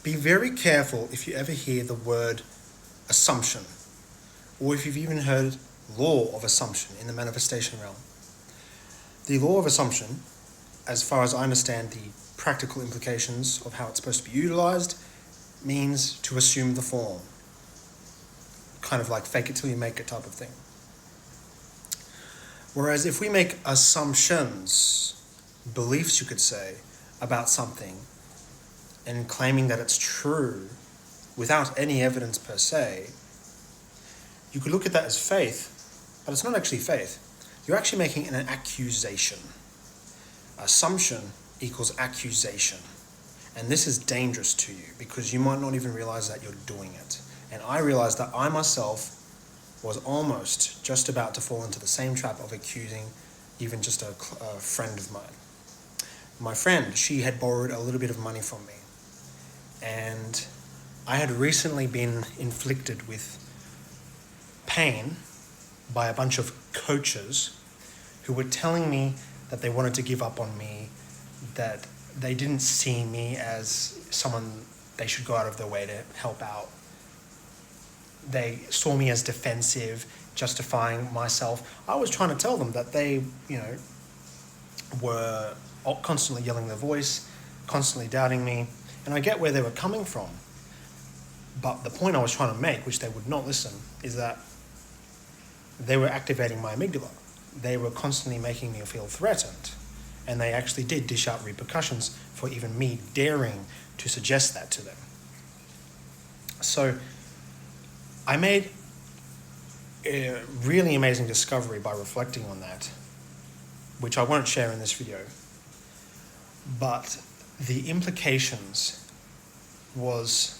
be very careful if you ever hear the word assumption, or if you've even heard law of assumption in the manifestation realm. The law of assumption, as far as I understand the practical implications of how it's supposed to be utilized, means to assume the form. Kind of like fake it till you make it type of thing. Whereas if we make assumptions, beliefs you could say, about something, and claiming that it's true without any evidence per se, you could look at that as faith, but it's not actually faith. You're actually making an accusation. Assumption equals accusation. And this is dangerous to you because you might not even realize that you're doing it. And I realized that I myself was almost just about to fall into the same trap of accusing even just a friend of mine. My friend, she had borrowed a little bit of money from me. And I had recently been inflicted with pain by a bunch of coaches who were telling me that they wanted to give up on me, that they didn't see me as someone they should go out of their way to help out. They saw me as defensive, justifying myself. I was trying to tell them that they, were constantly yelling their voice, constantly doubting me, and I get where they were coming from. But the point I was trying to make, which they would not listen, is that they were activating my amygdala. They were constantly making me feel threatened. And they actually did dish out repercussions for even me daring to suggest that to them. So I made a really amazing discovery by reflecting on that, which I won't share in this video. But the implications was,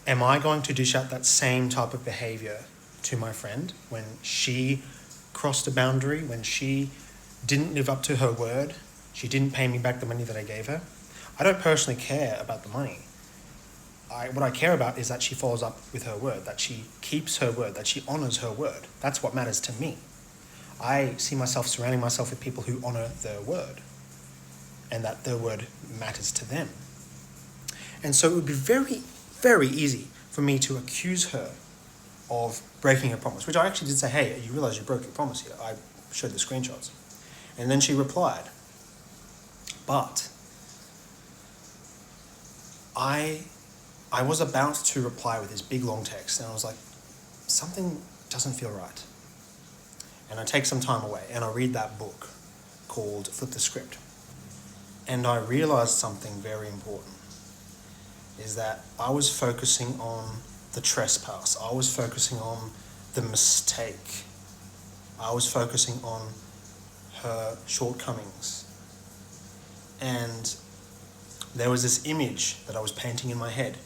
am I going to dish out that same type of behavior to my friend when she crossed a boundary, when she didn't live up to her word, she didn't pay me back the money that I gave her? I don't personally care about the money. What I care about is that she follows up with her word, that she keeps her word, that she honors her word. That's what matters to me. I see myself surrounding myself with people who honor their word, and that their word matters to them. And so it would be very, very easy for me to accuse her of breaking her promise, which I actually did say, hey, you realize you broke your promise here. I showed the screenshots. And then she replied. But I was about to reply with this big long text, and I was like, something doesn't feel right. And I take some time away, and I read that book called Flip the Script. And I realized something very important, is that I was focusing on the trespass. I was focusing on the mistake. I was focusing on her shortcomings. And there was this image that I was painting in my head,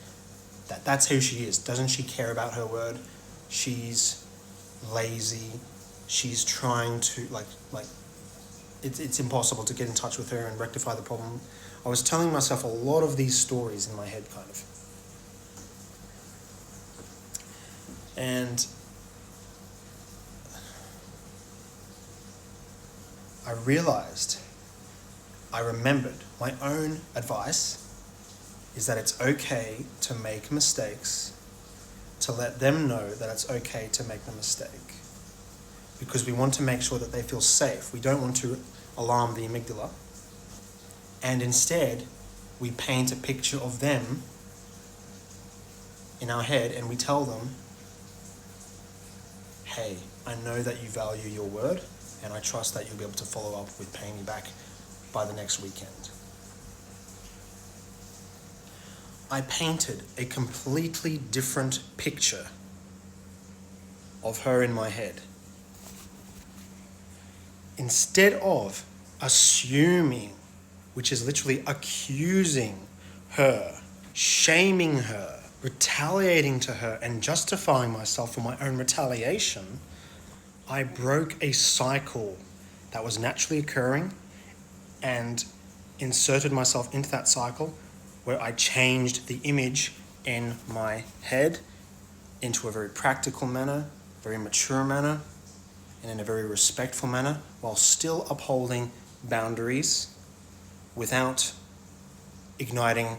that that's who she is. Doesn't she care about her word? She's lazy. She's trying to, it's impossible to get in touch with her and rectify the problem. I was telling myself a lot of these stories in my head, kind of. And I remembered my own advice is that it's okay to make mistakes, to let them know that it's okay to make the mistake. Because we want to make sure that they feel safe. We don't want to alarm the amygdala. And instead, we paint a picture of them in our head and we tell them, hey, I know that you value your word and I trust that you'll be able to follow up with paying me back by the next weekend. I painted a completely different picture of her in my head. Instead of assuming, which is literally accusing her, shaming her, retaliating to her, and justifying myself for my own retaliation, I broke a cycle that was naturally occurring and inserted myself into that cycle where I changed the image in my head into a very practical manner, very mature manner, and in a very respectful manner, while still upholding boundaries without igniting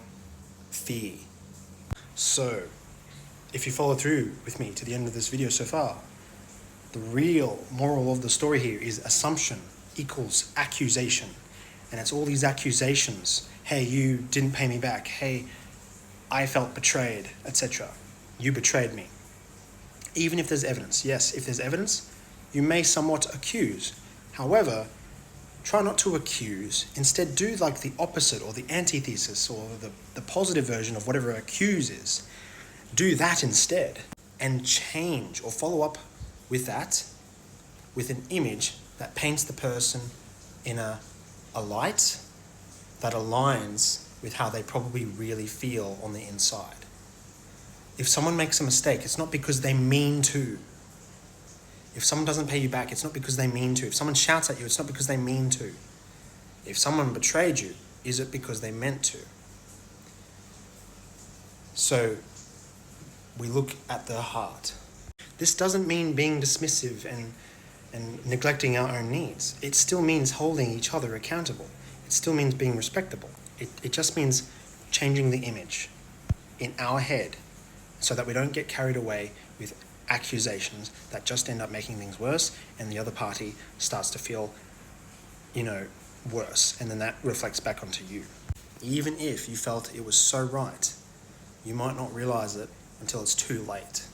fear. So, if you follow through with me to the end of this video so far, the real moral of the story here is assumption equals accusation. And it's all these accusations. Hey, you didn't pay me back. Hey, I felt betrayed, etc. You betrayed me. Even if there's evidence. Yes, if there's evidence, you may somewhat accuse. However, try not to accuse. Instead, do like the opposite or the antithesis or the positive version of whatever accuse is. Do that instead and change or follow up with that with an image that paints the person in a light that aligns with how they probably really feel on the inside. If someone makes a mistake, it's not because they mean to. If someone doesn't pay you back, it's not because they mean to. If someone shouts at you, it's not because they mean to. If someone betrayed you, is it because they meant to? So, we look at the heart. This doesn't mean being dismissive and neglecting our own needs. It still means holding each other accountable. It still means being respectable. It just means changing the image in our head so that we don't get carried away with accusations that just end up making things worse, and the other party starts to feel, worse, and then that reflects back onto you. Even if you felt it was so right, you might not realize it until it's too late.